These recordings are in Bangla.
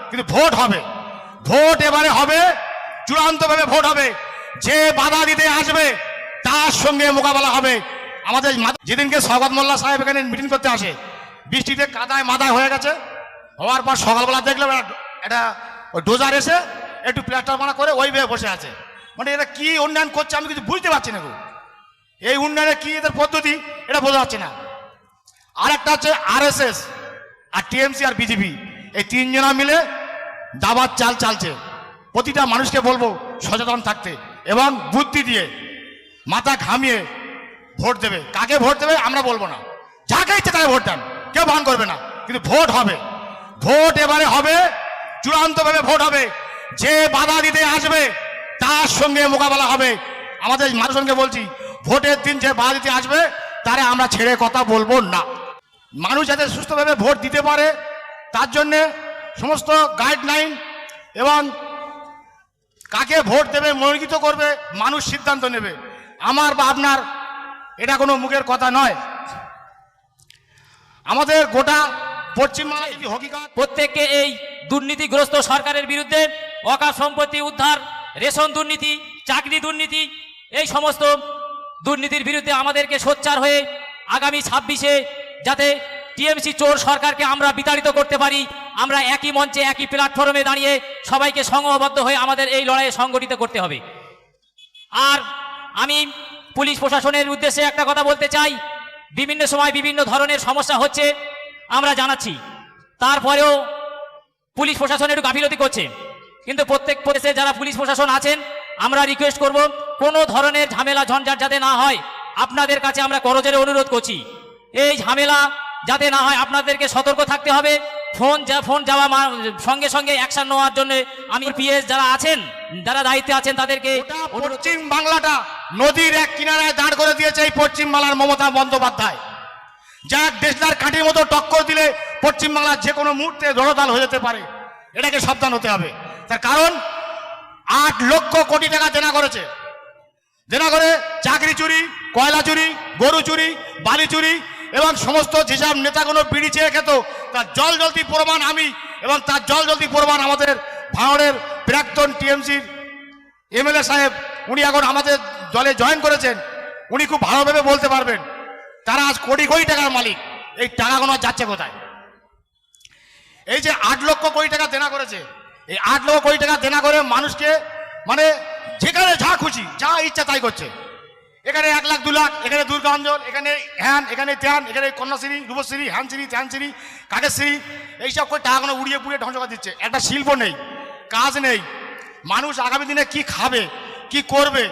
কিন্তু ভোট হবে। ভোট এবারে হবে, চূড়ান্তভাবে ভোট হবে। যে বাধা দিতে আসবে তার সঙ্গে মোকাবেলা হবে। আমাদের যেদিনকে শওকত মোল্লা সাহেব এখানে মিটিং করতে আসে, বৃষ্টিতে কাদায় মাদায় হয়ে গেছে, হওয়ার পর সকালবেলা দেখলাম একটা ডোজার এসে একটু প্লাস্টার মারা করে ওই ভাবে বসে আছে। মানে এরা কি উন্নয়ন করছে আমি কিছু বুঝতে পারছি না। এই উন্নয়নের কি এদের পদ্ধতি এটা বোঝা যাচ্ছে না। আর একটা হচ্ছে RSS আর TMC আর বিজেপি, এই তিনজনা মিলে দাবার চাল চালছে। প্রতিটা মানুষকে বলবো সচেতন থাকতে এবং বুদ্ধি দিয়ে মাথা ঘামিয়ে ভোট দেবে। কাকে ভোট দেবে আমরা বলবো না, যাকে ইচ্ছে তাকে ভোট দেন, কেউ বান করবে না, কিন্তু ভোট হবে। ভোট এবারে হবে, চূড়ান্তভাবে ভোট হবে। যে বাধা দিতে আসবে তার সঙ্গে মোকাবেলা হবে। আমাদের মানুষজনকে বলছি, ভোটের দিন যে বাধা দিতে আসবে তারে আমরা ছেড়ে কথা বলবো না। মানুষ যাতে সুস্থভাবে ভোট দিতে পারে তার জন্যে সমস্ত গাইডলাইন এবং কাকে ভোট দেবে মনোনীত করবে মানুষ সিদ্ধান্ত নেবে, আমার বা আপনার এটা কোনো মুখের কথা নয়। আমাদের গোটা পশ্চিমবাংলায় যদি হকিকত প্রত্যেককে এই দুর্নীতিগ্রস্ত সরকারের বিরুদ্ধে অকাপ সম্পত্তি উদ্ধার, রেশন দুর্নীতি, চাকরি দুর্নীতি, এই সমস্ত দুর্নীতির বিরুদ্ধে আমাদেরকে সোচ্চার হয়ে আগামী 26-এ যাতে TMC চোর সরকারকে আমরা বিতাড়িত করতে পারি, আমরা একই মঞ্চে একই প্ল্যাটফর্মে দাঁড়িয়ে সবাইকে সংঘবদ্ধ হয়ে আমাদের এই লড়াইয়ে সংগঠিত করতে হবে। আর আমি পুলিশ প্রশাসনের উদ্দেশ্যে একটা কথা বলতে চাই, বিভিন্ন সময় বিভিন্ন ধরনের সমস্যা হচ্ছে আমরা জানাচ্ছি, তারপরেও পুলিশ প্রশাসন একটু গাফিলতি করছে। কিন্তু প্রত্যেক প্রদেশে যারা পুলিশ প্রশাসন আছেন আমরা রিকোয়েস্ট করব কোনো ধরনের ঝামেলা ঝঞ্ঝাট যাতে না হয়, আপনাদের কাছে আমরা করজোরে অনুরোধ করছি। এই ঝামেলা যাতে না হয় আপনাদেরকে সতর্ক থাকতে হবে। ফোন যাওয়া সঙ্গে সঙ্গে অ্যাকশন নেওয়ার জন্য আমি PS যারা আছেন, যারা দায়িত্বে আছেন তাদেরকে পশ্চিম বাংলাটা নদীর এক কিনারায় দাঁড় করে দিয়েছে এই পশ্চিম বাংলার মমতা বন্দ্যোপাধ্যায়। যার দেশদার কাঠির মতো টক্কর দিলে পশ্চিম বাংলার যে কোনো মুহূর্তে জড়তাল হয়ে যেতে পারে, এটাকে সাবধান হতে হবে। তার কারণ 8 লক্ষ কোটি টাকা দেনা করেছে। দেনা করে চাকরি চুরি, কয়লা চুরি, গরু চুরি, বালি চুরি এবং সমস্ত যেসব নেতাগুলো বিড়ি চেয়ে খেত তার জল জলদি প্রমাণ আমি, এবং তার জল জলদি প্রমাণ আমাদের ভাঙড়ের প্রাক্তন TMCর MLA সাহেব, উনি এখন আমাদের দলে জয়েন করেছেন, উনি খুব ভালোভাবে বলতে পারবেন। তারা আজ কোটি কোটি টাকার মালিক। এই টাকাগুলো যাচ্ছে কোথায়? এই যে 8 লক্ষ কোটি টাকা দেনা করেছে, এই 8 লক্ষ কোটি টাকা দেনা করে মানুষকে মানে যেখানে যা খুশি যা ইচ্ছা তাই করছে। এখানে 1 লাখ 2 লাখ, এখানে দুর্গাঞ্জল, এখানে হ্যান, এখানে ত্যান, এখানে কন্যাশ্রী, রূপশ্রী, হ্যানশ্রী, ত্যানশ্রী, কাকেশ্রী, এইসব করে টাকাগুলো উড়িয়ে পুড়িয়ে ধ্বংস করে দিচ্ছে। একটা শিল্প নেই, কাজ নেই, মানুষ আগামী দিনে কি খাবে কি করবে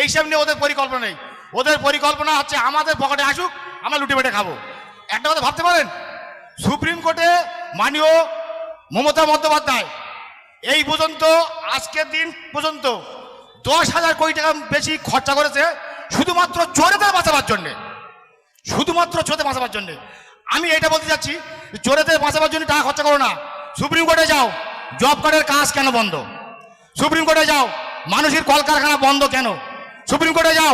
এইসব নিয়ে ওদের পরিকল্পনা নেই। ওদের পরিকল্পনা হচ্ছে আমাদের পকেটে আসুক, আমরা লুটে বেটে খাবো। একটা কথা ভাবতে পারেন, সুপ্রিম কোর্টে মাননীয় মমতা বন্দ্যোপাধ্যায় এই পর্যন্ত আজকের দিন পর্যন্ত 10,000 কোটি টাকা বেশি খরচা করেছে শুধুমাত্র চোরেদের বাঁচাবার জন্যে, শুধুমাত্র চোরেদের বাঁচাবার জন্যে। আমি এটা বলতে চাচ্ছি, চোরেদের বাঁচাবার জন্য টাকা খরচা করো না। সুপ্রিম কোর্টে যাও, জব কার্ডের কাজ কেন বন্ধ? সুপ্রিম কোর্টে যাও, মানুষের কলকারখানা বন্ধ কেন? সুপ্রিম কোর্টে যাও,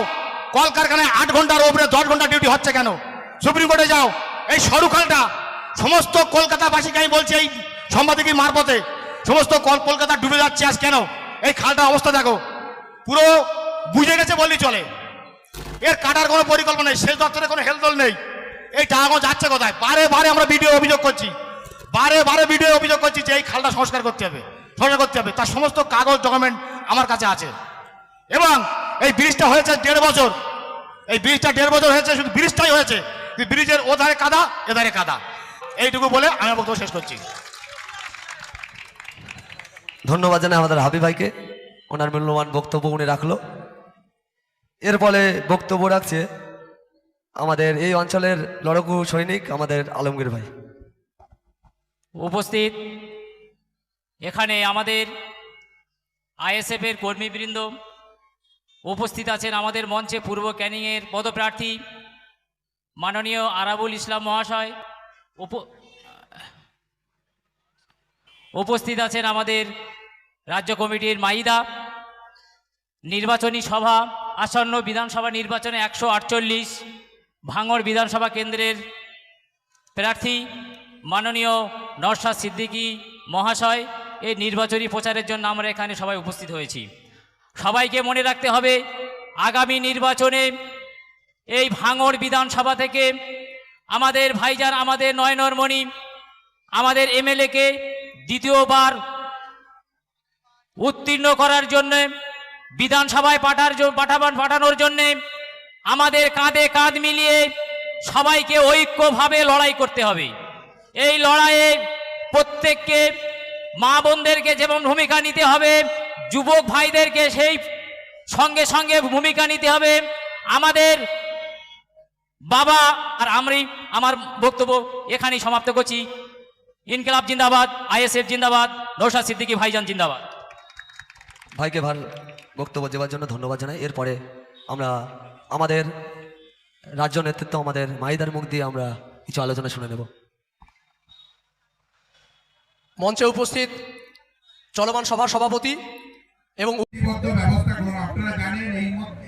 কলকারখানায় 8 ঘন্টার ওপরে 10 ঘন্টা ডিউটি হচ্ছে কেন? সুপ্রিম কোর্টে যাও, এই সরু খালটা সমস্ত কলকাতাবাসীকে আমি বলছি এই সম্পাদকীর মারফতে, সমস্ত কলকাতা ডুবে যাচ্ছে আজ কেন? এই খালটার অবস্থা দেখো, পুরো বুঝে গেছে বললেই চলে। এর কাটার কোনো পরিকল্পনা নেই, সেচ দপ্তরে কোনো হেলদোল নেই। এই টাকাগুলো যাচ্ছে কোথায়? বারে বারে আমরা ভিডিও অভিযোগ করছি, বারে বারে ভিডিও অভিযোগ করছি যে এই খালটা সংস্কার করতে হবে, সংস্কার করতে হবে। তার সমস্ত কাগজ ডকুমেন্ট আমার কাছে আছে। এবং এই ব্রিজটা হয়েছে 1.5 বছর, এই ব্রিজটা 1.5 বছর হয়েছে, শুধু ব্রিজটাই হয়েছে, ব্রিজের ওধারে কাদা এধারে কাদা। এইটুকু বলে আমি বক্তব্য শেষ করছি। ধন্যবাদ জানাই আমাদের হাবিব ভাইকে, ওনার মূল্যবান বক্তব্য উনি রাখলো। এর ফলে বক্তব্য রাখছে আমাদের এই অঞ্চলের লড়াকু সৈনিক আমাদের আলমগীর ভাই। উপস্থিত এখানে আমাদের ISF এর কর্মীবৃন্দ উপস্থিত আছেন। আমাদের মঞ্চে পূর্ব ক্যানিংয়ের পদপ্রার্থী মাননীয় আরাবুল ইসলাম মহাশয় উপস্থিত আছেন। আমাদের রাজ্য কমিটির মাইদা, নির্বাচনী সভা, আসন্ন বিধানসভা নির্বাচনে 148 ভাঙড় বিধানসভা কেন্দ্রের প্রার্থী মাননীয় নওশাদ সিদ্দিকী মহাশয় এই নির্বাচনী প্রচারের জন্য আমরা এখানে সবাই উপস্থিত হয়েছি। সবাইকে মনে রাখতে হবে, আগামী নির্বাচনে এই ভাঙড় বিধানসভা থেকে আমাদের ভাইজান, আমাদের নয়নরমণি, আমাদের এমএলএকে দ্বিতীয়বার উত্তীর্ণ করার জন্য, বিধানসভায় পাঠানোর জন্য আমাদের কাঁধে কাঁধ মিলিয়ে সবাইকে ঐক্যভাবে লড়াই করতে হবে। এই লড়াইয়ে প্রত্যেককে, মা বোনদেরকে যেমন ভূমিকা নিতে হবে, যুবক ভাইদেরকে সেই সঙ্গে সঙ্গে ভূমিকা নিতে হবে। আমাদের বাবা আর আমার বক্তব্য এখানেই সমাপ্ত করছি। ইনকিলাব জিন্দাবাদ, আইএসএফ জিন্দাবাদ, নৌশাদ সিদ্দিকী ভাইজান জিন্দাবাদ। ভাইকে বক্তব্য দেওয়ার জন্য ধন্যবাদ জানাই। এরপরে আমরা আমাদের রাজ্য নেতৃত্ব, আমাদের মাহিদার মুখ দিয়ে আমরা কিছু আলোচনা শুনে নেব। মঞ্চে উপস্থিত চলমান সভার সভাপতি এবং ব্যবস্থা গ্রহণ, আপনারা জানেন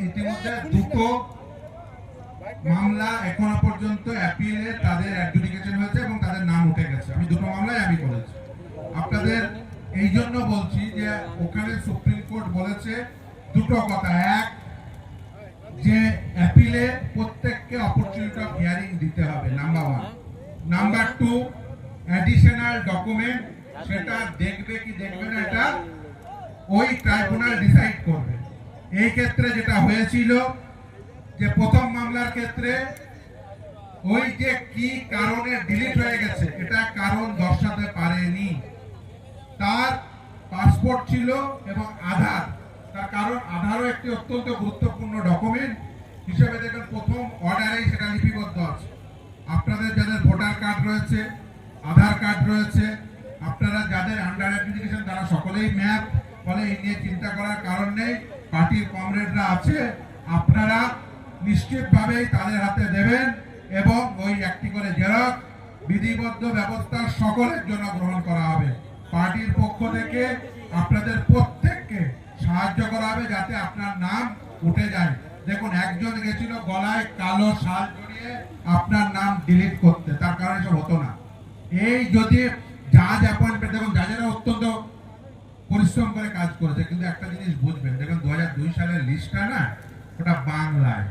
ইতিমধ্যে দুটো মামলা এখনো পর্যন্ত অ্যাপিলে তাদের অ্যাডজুডিকেশন হয়েছে এবং তাদের নাম উঠে গেছে। আমি দুটো মামলায় আমি করেছি। আপনাদের এই জন্য বলছি যে ওখানে সুপ্রিম কোর্ট বলেছে দুটো কথা। এক, যে অ্যাপিলে প্রত্যেককে অপরচুনিটি অফ হিয়ারিং দিতে হবে, নাম্বার 1। নাম্বার 2, অ্যাডিশনাল ডকুমেন্ট সেটা দেখবে কি দেখবে না এটা ওই ট্রাইব্যুনাল ডিসাইড করবে। এই ক্ষেত্রে যেটা হয়েছিল যে প্রথম মামলার ক্ষেত্রে ওই যে কি কারণে ডিলিট হয়ে গেছে এটা কারণ দর্শাতে পারেনি। তার পাসপোর্ট ছিল এবং আধার, তার কারণ আধারও একটি অত্যন্ত গুরুত্বপূর্ণ ডকুমেন্ট হিসেবে দেখেন প্রথম অর্ডারেই সেটা লিপিবদ্ধ আছে। আপনাদের যাদের ভোটার কার্ড রয়েছে, আধার কার্ড রয়েছে, আপনারা যাদের আন্ডার অ্যাডমিনিস্ট্রেশন তারা সকলেই ম্যাপ, ফলে এই নিয়ে চিন্তা করার কারণ নেই। পার্টির কমরেডরা আছে, আপনারা নিশ্চিতভাবেই তাদের হাতে দেবেন এবং ওই একটি করে জেরক্স বিধিবদ্ধ ব্যবস্থা সকলের জন্য গ্রহণ করা হবে। পার্টির পক্ষ থেকে আপনাদের প্রত্যেককে সাহায্য করা হবে যাতে আপনার নাম উঠে যায়। দেখুন, একজন গেছিল গলায় কালো শাল জড়িয়ে আপনার নাম ডিলিট করতে, তার কারণে সব হতো না। এই যদি জাজ অ্যাপয়েন্টমেন্ট, দেখুন জাজেরা অত্যন্ত পরিশ্রম করে কাজ করেছে, কিন্তু একটা জিনিস বুঝবেন, দেখুন 2002 সালের লিস্টটা না, ওটা বাংলায়।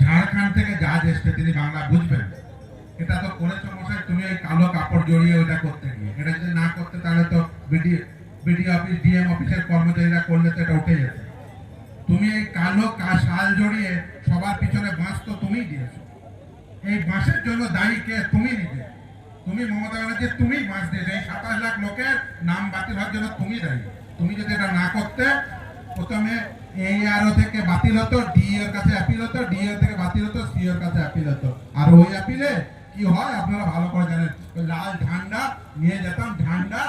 ঝাড়খণ্ড থেকে জাজ এসছে, তিনি বাংলা বুঝবেন। এটা তো করেছো মশাই তুমি ওই কালো কাপড় জড়িয়ে ওইটা করতে গিয়ে। এটা যদি না করতে তাহলে তো বিডি অফিস, ডিএম অফিসের কর্মচারীরা করলে তো এটা উঠে যেত। তুমি এই কালো শাল জড়িয়ে সবার পিছনে বাঁশ তো তুমিই দিয়েছো। এই বাঁশের জন্য দায়ী কে? তুমি নিজে। তুমি মমতা ব্যানার্জি, তুমি বাঁশ দিয়েছো। এই 27 লাখ লোকের নাম বাতিল হওয়ার জন্য তুমি দায়ী। তুমি যদি এটা না করতে, প্রথমে ARO থেকে বাতিল হতো, DEO এর কাছে অ্যাপিল হতো, DEO থেকে বাতিল হতো, CO এর কাছে অ্যাপিল হতো। আর ওই অ্যাপিলে কি হয় আপনারা ভালো করে জানেন, ওই লাল ঝান্ডা নিয়ে যেতাম, ঝান্ডা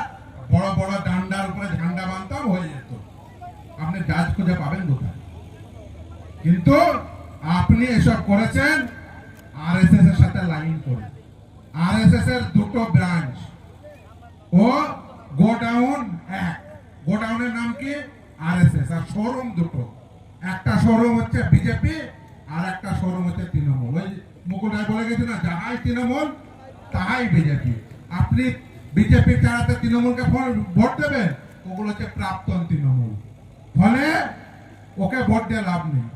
বড় বড় ডান্ডার উপরে ঝান্ডা বানতাম, হয়ে যেত। আপনি জাজ খুঁজে পাবেন কোথায়? কিন্তু আপনি এসব করেছেন RSS এর সাথে লাইন করে। RSS এর দুটো ব্রাঞ্চ ও গোডাউন, গোডাউনের নাম কি? RSS। আর শোরুম দুটো, একটা শোরুম হচ্ছে বিজেপি আর একটা শোরুম হচ্ছে তৃণমূল। ওই মুকুল রায় বলে গেছে না, যাহাই তৃণমূল তাহাই বিজেপি। আপনি বিজেপি চালাতে তৃণমূলকে ভোট দেবেন, ওগুলো হচ্ছে প্রাক্তন তৃণমূল। ফলে ওকে ভোট দিয়ে লাভ নেই।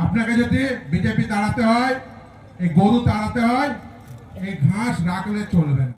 আপনাকে যদি বিজেপি তাড়াতে হয়, এই গরু তাড়াতে হয়, এই ঘাস রাখলে চলবে না।